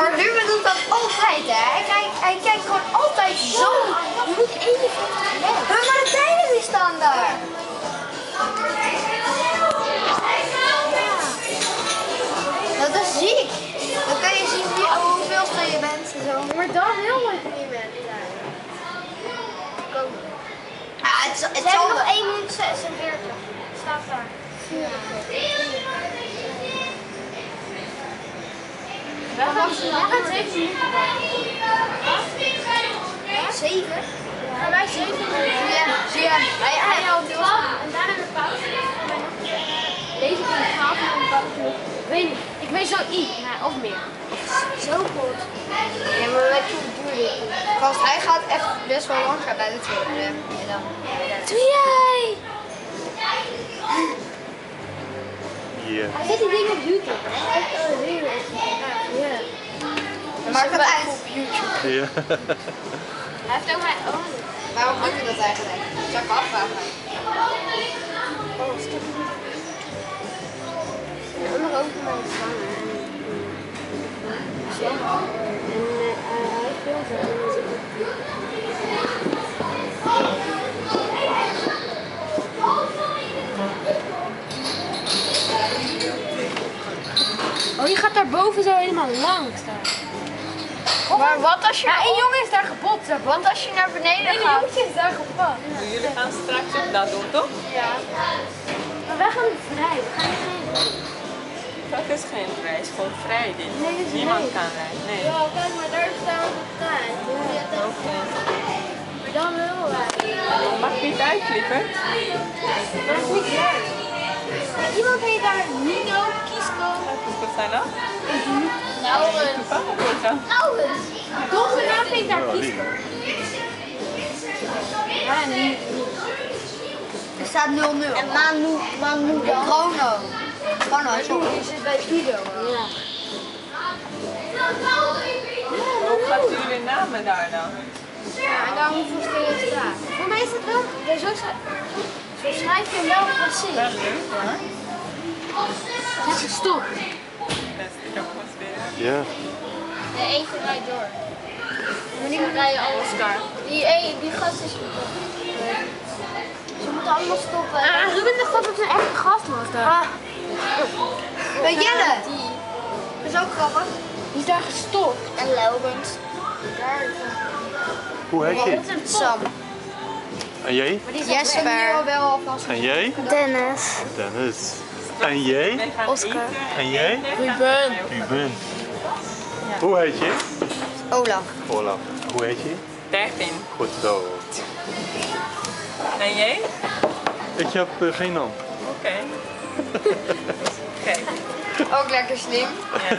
Maar Ruben doet dat altijd, hè? Hij kijkt gewoon altijd zo. Je moet 51 leggen. Maar de tijden die staan daar. Dat is ziek. Dan kan je zien hoeveel je bent en zo. Maar dan heel mooi niet bent. Ja, het Ze zal hebben nog wel. 1 minuut 46. Staat daar. Wij gaan 7 minuten. 7? Gaan wij 7 minuten? Zie je? Hij houdt heel En daarna weer pauze. Deze keer 12 minuten pauze. Ik weet niet. Ik weet zo iets. Of meer. Zo goed. Ja, maar weet je hoe duur dit is? Want hij gaat echt best wel lang gaan bij de tweede. En dan... Doe jij? Ja. Hij zet die ding op YouTube. Ja. Dan maakt het uit. Ja. Hij heeft ook mijn ogen. Waarom doe je dat eigenlijk? Zou ik me afvragen. De andere ogen van mij staan. En hij speelt er. Oh, je gaat daar boven zo helemaal langs staan. Maar wat als je... Ja, één jongen is daar kapot. Want als je naar beneden Eén gaat... jongetje is daar kapot. Jullie gaan straks ook dat doen, toch? Ja. Maar wij gaan vrij. We gaan niet heen. Dat is geen reis, gewoon vrij dit. Nee, dat is Niemand leeg. kan rijden. Nee. Ja, kijk maar, daar staan we op de trein. Oké. Maar dan willen wij. Mag niet uit, lieverd? Dat is niet leuk. Iemand heet daar Nino Kisko. Wat zijn dat? Laurens. Toevallig wordt dat. Laurens. Domme naam heet daar Kisko. Ja, niet. Er staat 0-0. En Manu dan. Chrono. Chrono is op. Die zit bij Guido. Ja. Hoe gaat jullie namen daar dan? Ja, en daar hoeveel spelen staan. Voor mij is het wel, zo schrijf je hem wel precies. Dat is leuk hoor. Zeg je stop. Best, ik heb wat weer. Ja. Nee, eentje rijdt door. Maar die moet rijden al Oscar. Die gast is gestopt. Ze moeten allemaal stoppen. Ruben dacht dat het een echte gast was daar. Bij Jelle. Die. Dat is ook grappig. Die is daar gestopt. En Laurens. Daar. Hoe heet je? Sam. En jij? Jesper. Wel alvast. En jij? Dennis. Dennis. En jij? Wij gaan Oscar. eten. En jij? Ruben. Ruben. Hoe heet je? Olaf. Olaf. Hoe heet je? Tervin. Goed zo. En jij? Ik heb geen naam. Oké. Kijk. Ook lekker slim. Ja.